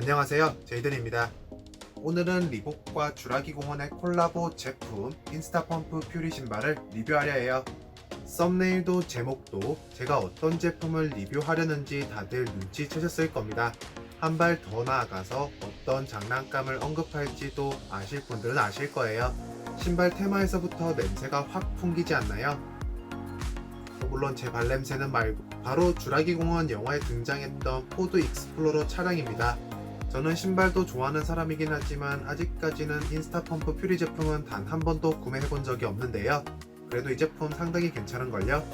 안녕하세요, 제이든입니다. 오늘은 리복과 주라기 공원의 콜라보 제품 인스타펌프 퓨리 신발을 리뷰하려 해요. 썸네일도 제목도 제가 어떤 제품을 리뷰하려는지 다들 눈치채셨을 겁니다. 한 발 더 나아가서 어떤 장난감을 언급할지도 아실 분들은 아실 거예요. 신발 테마에서부터 냄새가 확 풍기지 않나요? 물론 제 발냄새는 말고 바로 주라기 공원 영화에 등장했던 포드 익스플로러 차량입니다. 저는 신발도 좋아하는 사람이긴 하지만 아직까지는 인스타펌프 퓨리 제품은 단 한 번도 구매해본 적이 없는데요. 그래도 이 제품 상당히 괜찮은걸요?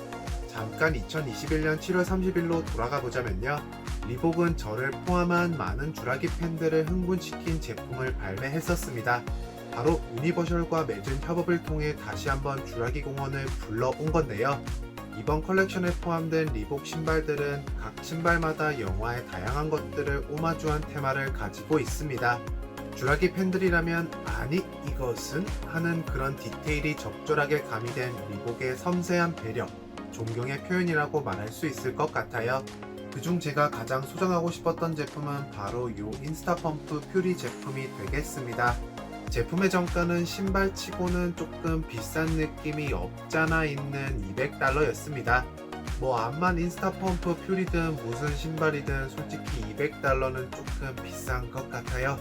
잠깐 2021년 7월 30일로 돌아가 보자면요. 리복은 저를 포함한 많은 주라기 팬들을 흥분시킨 제품을 발매했었습니다. 바로 유니버셜과 맺은 협업을 통해 다시 한번 주라기 공원을 불러온 건데요. 이번 컬렉션에 포함된 리복 신발들은 각 신발마다 영화의 다양한 것들을 오마주한 테마를 가지고 있습니다. 주라기 팬들이라면 아니 이것은? 하는 그런 디테일이 적절하게 가미된 리복의 섬세한 배려, 존경의 표현이라고 말할 수 있을 것 같아요. 그중 제가 가장 소장하고 싶었던 제품은 바로 이 인스타펌프 퓨리 제품이 되겠습니다. 제품의 정가는 신발치고는 조금 비싼 느낌이 없잖아 있는 $200였습니다. 뭐 암만 인스타펌프 퓨리든 무슨 신발이든 솔직히 $200는 조금 비싼 것 같아요.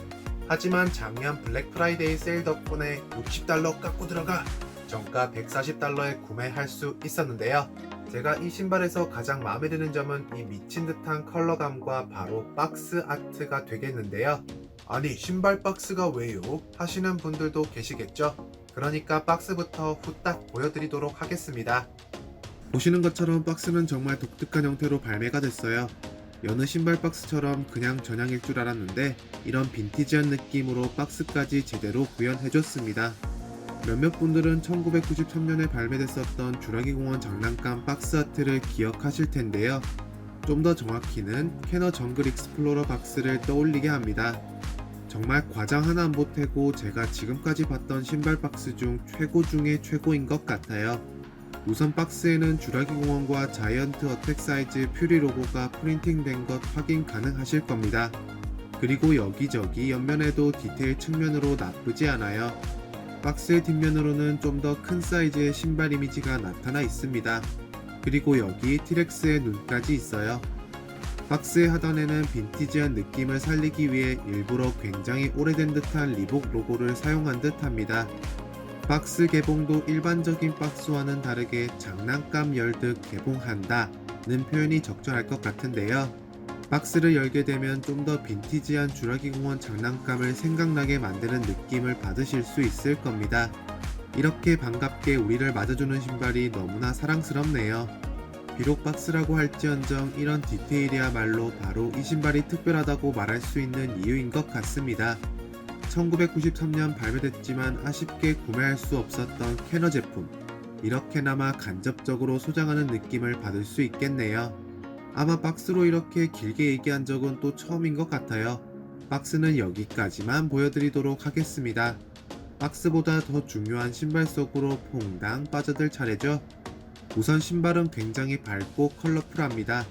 하지만 작년 블랙 프라이데이 세일 덕분에 $60 깎고 들어가 정가 $140에 구매할 수 있었는데요. 제가 이 신발에서 가장 마음에 드는 점은 이 미친 듯한 컬러감과 바로 박스 아트가 되겠는데요. 아니 신발 박스가 왜요? 하시는 분들도 계시겠죠? 그러니까 박스부터 후딱 보여드리도록 하겠습니다. 보시는 것처럼 박스는 정말 독특한 형태로 발매가 됐어요. 여느 신발 박스처럼 그냥 전향일 줄 알았는데 이런 빈티지한 느낌으로 박스까지 제대로 구현해줬습니다. 몇몇 분들은 1993년에 발매됐었던 주라기 공원 장난감 박스 아트를 기억하실 텐데요. 좀 더 정확히는 캐너 정글 익스플로러 박스를 떠올리게 합니다. 정말 과장 하나 안 보태고 제가 지금까지 봤던 신발 박스 중 최고 중에 최고인 것 같아요. 우선 박스에는 주라기 공원과 자이언트 어택 사이즈 퓨리 로고가 프린팅된 것 확인 가능하실 겁니다. 그리고 여기저기 옆면에도 디테일 측면으로 나쁘지 않아요. 박스의 뒷면으로는 좀 더 큰 사이즈의 신발 이미지가 나타나 있습니다. 그리고 여기 티렉스의 눈까지 있어요. 박스의 하단에는 빈티지한 느낌을 살리기 위해 일부러 굉장히 오래된 듯한 리복 로고를 사용한 듯 합니다. 박스 개봉도 일반적인 박스와는 다르게 장난감 열듯 개봉한다는 표현이 적절할 것 같은데요. 박스를 열게 되면 좀 더 빈티지한 주라기 공원 장난감을 생각나게 만드는 느낌을 받으실 수 있을 겁니다. 이렇게 반갑게 우리를 맞아주는 신발이 너무나 사랑스럽네요. 비록 박스라고 할지언정 이런 디테일이야말로 바로 이 신발이 특별하다고 말할 수 있는 이유인 것 같습니다. 1993년 발매됐지만 아쉽게 구매할 수 없었던 캐너 제품, 이렇게나마 간접적으로 소장하는 느낌을 받을 수 있겠네요. 아마 박스로 이렇게 길게 얘기한 적은 또 처음인 것 같아요. 박스는 여기까지만 보여드리도록 하겠습니다. 박스보다 더 중요한 신발 속으로 퐁당 빠져들 차례죠. 우선 신발은 굉장히 밝고 컬러풀합니다.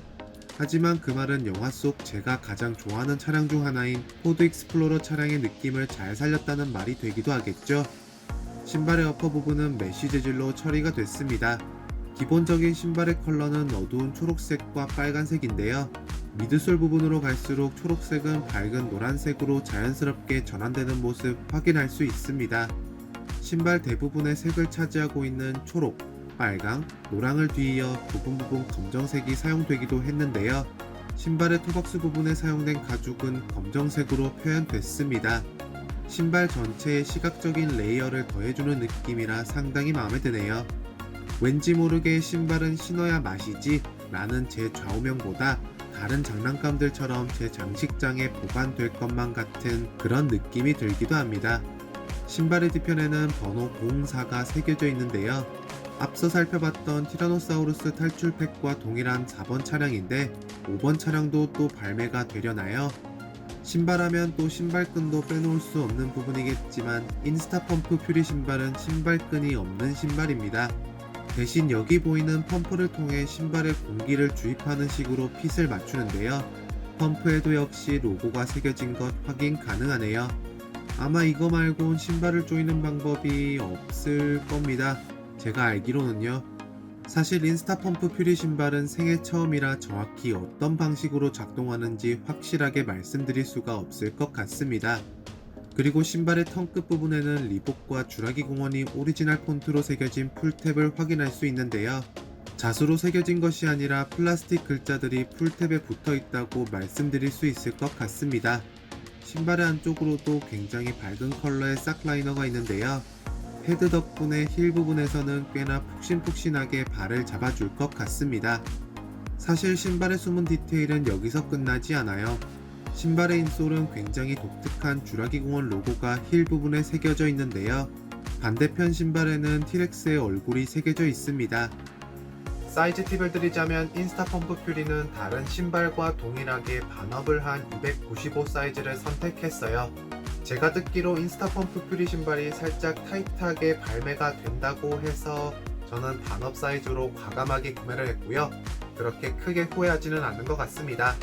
하지만 그 말은 영화 속 제가 가장 좋아하는 차량 중 하나인 포드 익스플로러 차량의 느낌을 잘 살렸다는 말이 되기도 하겠죠. 신발의 어퍼 부분은 메쉬 재질로 처리가 됐습니다. 기본적인 신발의 컬러는 어두운 초록색과 빨간색인데요. 미드솔 부분으로 갈수록 초록색은 밝은 노란색으로 자연스럽게 전환되는 모습 확인할 수 있습니다. 신발 대부분의 색을 차지하고 있는 초록, 빨강, 노랑을 뒤이어 부분 검정색이 사용되기도 했는데요. 신발의 토박스 부분에 사용된 가죽은 검정색으로 표현됐습니다. 신발 전체에 시각적인 레이어를 더해주는 느낌이라 상당히 마음에 드네요. 왠지 모르게 신발은 신어야 맛이지 라는 제 좌우명보다 다른 장난감들처럼 제 장식장에 보관될 것만 같은 그런 느낌이 들기도 합니다. 신발의 뒤편에는 번호 04가 새겨져 있는데요. 앞서 살펴봤던 티라노사우루스 탈출팩과 동일한 4번 차량인데 5번 차량도 또 발매가 되려나요? 신발하면 또 신발끈도 빼놓을 수 없는 부분이겠지만 인스타펌프 퓨리 신발은 신발끈이 없는 신발입니다. 대신 여기 보이는 펌프를 통해 신발에 공기를 주입하는 식으로 핏을 맞추는데요. 펌프에도 역시 로고가 새겨진 것 확인 가능하네요. 아마 이거 말곤 신발을 조이는 방법이 없을 겁니다. 제가 알기로는요. 사실 인스타 펌프 퓨리 신발은 생애 처음이라 정확히 어떤 방식으로 작동하는지 확실하게 말씀드릴 수가 없을 것 같습니다. 그리고 신발의 턴끝 부분에는 리복과 주라기 공원이 오리지널 폰트로 새겨진 풀탭을 확인할 수 있는데요. 자수로 새겨진 것이 아니라 플라스틱 글자들이 풀탭에 붙어 있다고 말씀드릴 수 있을 것 같습니다. 신발의 안쪽으로도 굉장히 밝은 컬러의 싹라이너가 있는데요. 패드 덕분에 힐 부분에서는 꽤나 푹신푹신하게 발을 잡아줄 것 같습니다. 사실 신발의 숨은 디테일은 여기서 끝나지 않아요. 신발의 인솔은 굉장히 독특한 주라기 공원 로고가 힐 부분에 새겨져 있는데요. 반대편 신발에는 티렉스의 얼굴이 새겨져 있습니다. 사이즈 팁을 드리자면 인스타 펌프 퓨리는 다른 신발과 동일하게 반업을 한 295 사이즈를 선택했어요. 제가 듣기로 인스타 펌프 퓨리 신발이 살짝 타이트하게 발매가 된다고 해서 저는 반업 사이즈로 과감하게 구매를 했고요. 그렇게 크게 후회하지는 않는 것 같습니다.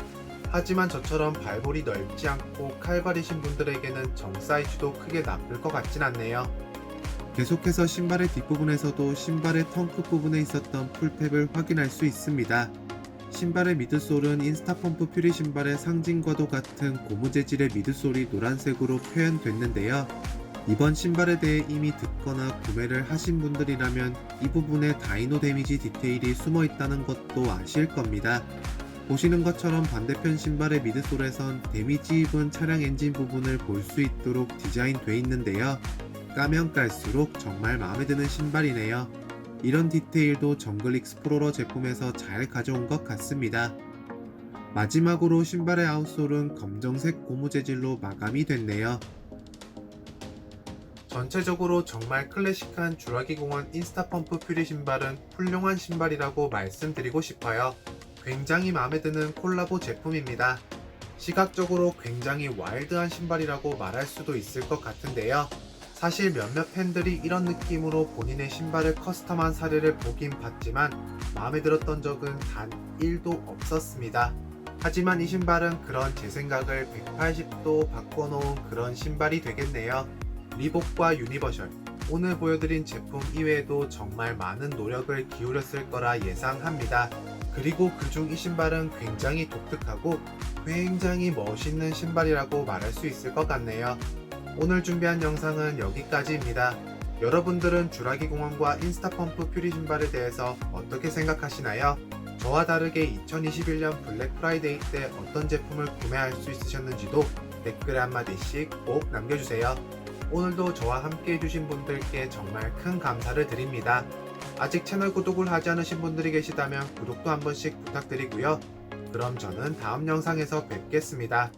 하지만 저처럼 발볼이 넓지 않고 칼발이신 분들에게는 정 사이즈도 크게 나쁠 것 같진 않네요. 계속해서 신발의 뒷부분에서도 신발의 턴끝 부분에 있었던 풀탭을 확인할 수 있습니다. 신발의 미드솔은 인스타 펌프 퓨리 신발의 상징과도 같은 고무 재질의 미드솔이 노란색으로 표현됐는데요. 이번 신발에 대해 이미 듣거나 구매를 하신 분들이라면 이 부분에 다이노 데미지 디테일이 숨어 있다는 것도 아실 겁니다. 보시는 것처럼 반대편 신발의 미드솔에선 데미지 입은 차량 엔진 부분을 볼 수 있도록 디자인돼 있는데요. 까면 깔수록 정말 마음에 드는 신발이네요. 이런 디테일도 정글 익스플로러 제품에서 잘 가져온 것 같습니다. 마지막으로 신발의 아웃솔은 검정색 고무 재질로 마감이 됐네요. 전체적으로 정말 클래식한 주라기 공원 인스타 펌프 퓨리 신발은 훌륭한 신발이라고 말씀드리고 싶어요. 굉장히 마음에 드는 콜라보 제품입니다. 시각적으로 굉장히 와일드한 신발이라고 말할 수도 있을 것 같은데요. 사실 몇몇 팬들이 이런 느낌으로 본인의 신발을 커스텀한 사례를 보긴 봤지만 마음에 들었던 적은 단 1도 없었습니다. 하지만 이 신발은 그런 제 생각을 180도 바꿔놓은 그런 신발이 되겠네요. 리복과 유니버셜, 오늘 보여드린 제품 이외에도 정말 많은 노력을 기울였을 거라 예상합니다. 그리고 그중 이 신발은 굉장히 독특하고 굉장히 멋있는 신발이라고 말할 수 있을 것 같네요. 오늘 준비한 영상은 여기까지입니다. 여러분들은 주라기 공원과 인스타 펌프 퓨리 신발에 대해서 어떻게 생각하시나요? 저와 다르게 2021년 블랙 프라이데이 때 어떤 제품을 구매할 수 있으셨는지도 댓글에 한마디씩 꼭 남겨주세요. 오늘도 저와 함께 해주신 분들께 정말 큰 감사를 드립니다. 아직 채널 구독을 하지 않으신 분들이 계시다면 구독도 한 번씩 부탁드리고요. 그럼 저는 다음 영상에서 뵙겠습니다.